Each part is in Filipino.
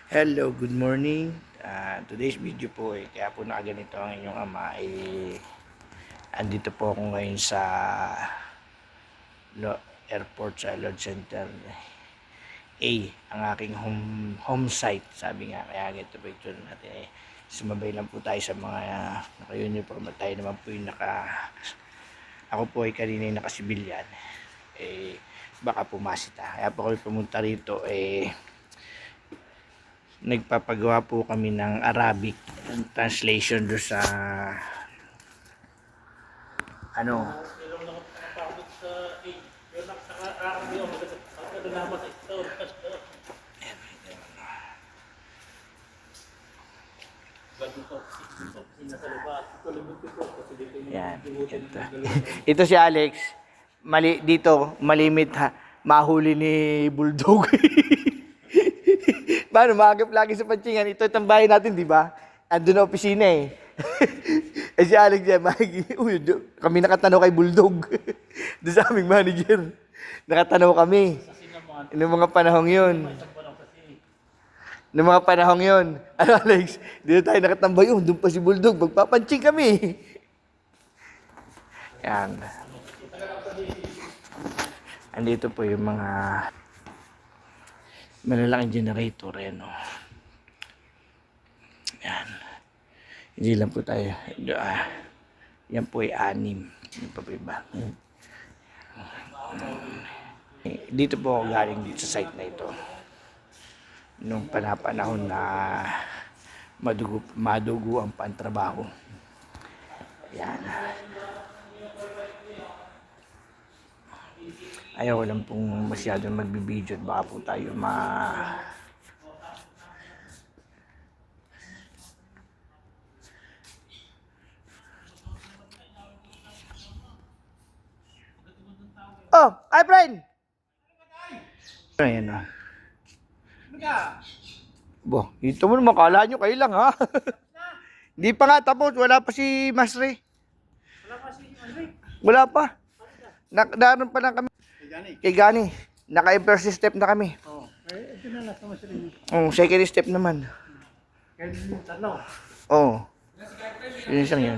Hello, good morning. Today's video po kaya po nakaganito ang inyong ama andito po ako ngayon sa airport sa Lord Center A, ang aking home site, sabi nga. Kaya ganito po ito natin sumabay lang po tayo sa mga naka-uniform at tayo naman po yung ako po kanina yung nakasibilyan. Baka pumasita. Kaya po kami pumunta rito nagpapagawa po kami ng Arabic translation do sa yan, ito. Ito si Alex, malimit ha, mahuli ni Bulldog. Paano, maagap lagi sa Patsingan. Ito itong bahay natin, di ba? Andun na opisina eh. Si Alex yan, kami nakatanaw kay Bulldog. Doon sa aming manager. Nakatanaw kami. Noong mga panahong yun. Noong mga panahong yun. Ano Alex? Dito tayo nakatambay. Doon pa si Bulldog. Magpapanching kami. Yan. Andito po yung mga malalaking generator yan, hindi lang po tayo yan po ay 6 yung pa iba. Dito po ako galing dito sa site na ito nung panahon na madugo ang pantrabaho. Yan, ayaw lang pong masyadong magbibideo at baka po tayo Oh, hi friend! Ayan na. Bo, ito mo naman, kala nyo kayo lang ha. Hindi pa nga tapos, wala pa si Masri. Wala pa. Naroon pa lang kami. Kay Gani. Naka-first step na kami. Ito na nasa Masri. Second step naman. Kaya yung tanaw. Yun isang yun.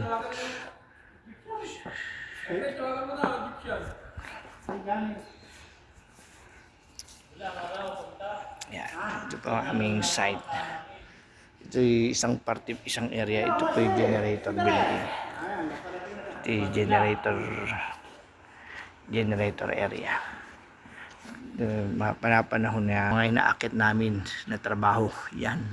Yan. Ito po ang aming site. Ito yung isang area. Ito po yung generator building. Ito yung generator area. Panapanahon na mga inaakit namin na trabaho. Yan.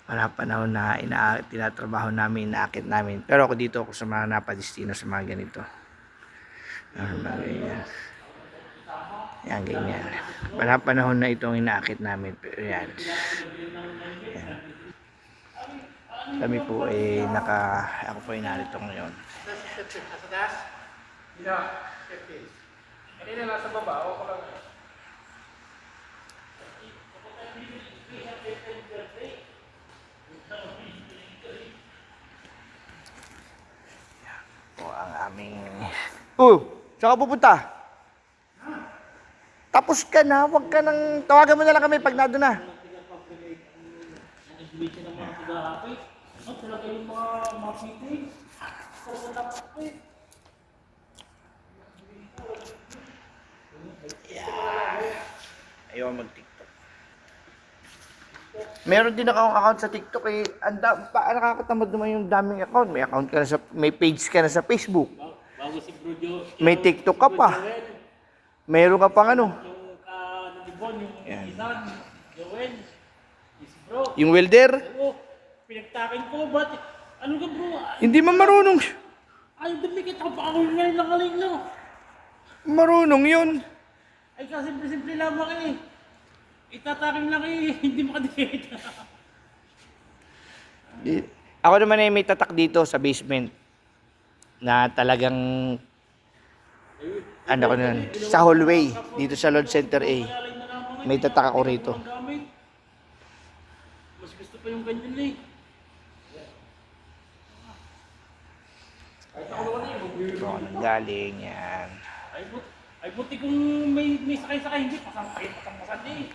Panapanahon na tinatrabaho namin, inaakit namin. Pero ako dito sa mga napadestino sa mga ganito. Yan, ganyan. Panapanahon na itong inaakit namin. Pero yan. Kami po ako po ay narito ngayon. Kanina nasa baba, ako ko lang. Po ang aming... saan ka pupunta? Tapos ka na, wag ka nang... Tawagan mo na lang kami pag nado na. Ayaw mag-TikTok. Meron din akong account sa TikTok nakakatamad naman yung daming account. May account ka na may page ka na sa Facebook. Bago si Bro Jo. May TikTok ka pa. Meron ka pang ano. Yung Isan, Joel, si Bro. Yung welder. Oo, pinagtakin ko, ba't? Ano ka bro? Hindi man marunong. Ay, dumikit ako pa ako ngayon nakaling lang. Marunong yun. Ay, simple-simple lamang eh. Itatakin lang eh, hindi makadikit. Ako naman may tatak dito sa basement na talagang sa hallway dito sa Lord Center A. May tatak ako rito. Mas gusto pa yung ganyan eh. Ito ako nang galing yan. Ay buti kung may sakay-sakay, hindi pasang-pasan eh.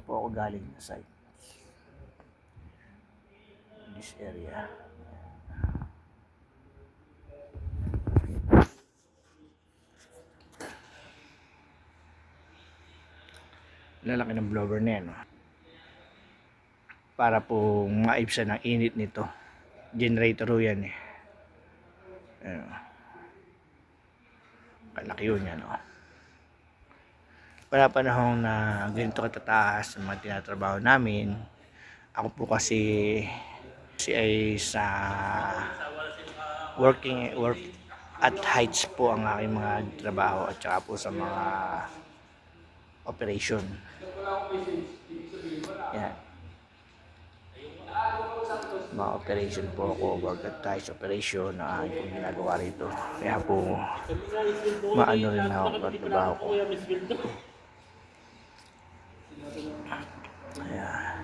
po ako galing na site. This area. Lalaki ng blower na yan. Para po maibsan ang init nito. Generator ho yan eh. Ayan. Kalaki yun yan. Wala panahon na ganito katataas ang mga tinatrabaho namin. Ako po kasi ay sa work at heights po ang aking mga trabaho at saka po sa mga operation. Yan. Mga operation po ako, work at heights operation na aking pong ginagawa rito. Kaya po maano rin ako ang trabaho ko. Ayan.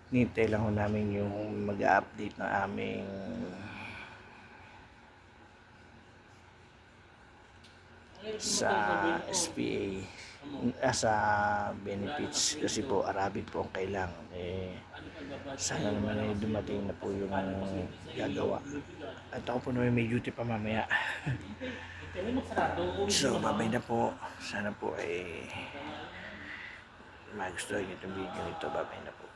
Nintay lang ho namin yung mag-update ng aming sa SPA sa benefits kasi po Arabic po ang kailangan sana naman ay dumating na po yung gagawa at ako po naman may duty pa mamaya. So babay na po, sana po ay magustuhan nyo itong video nito. Babay na po.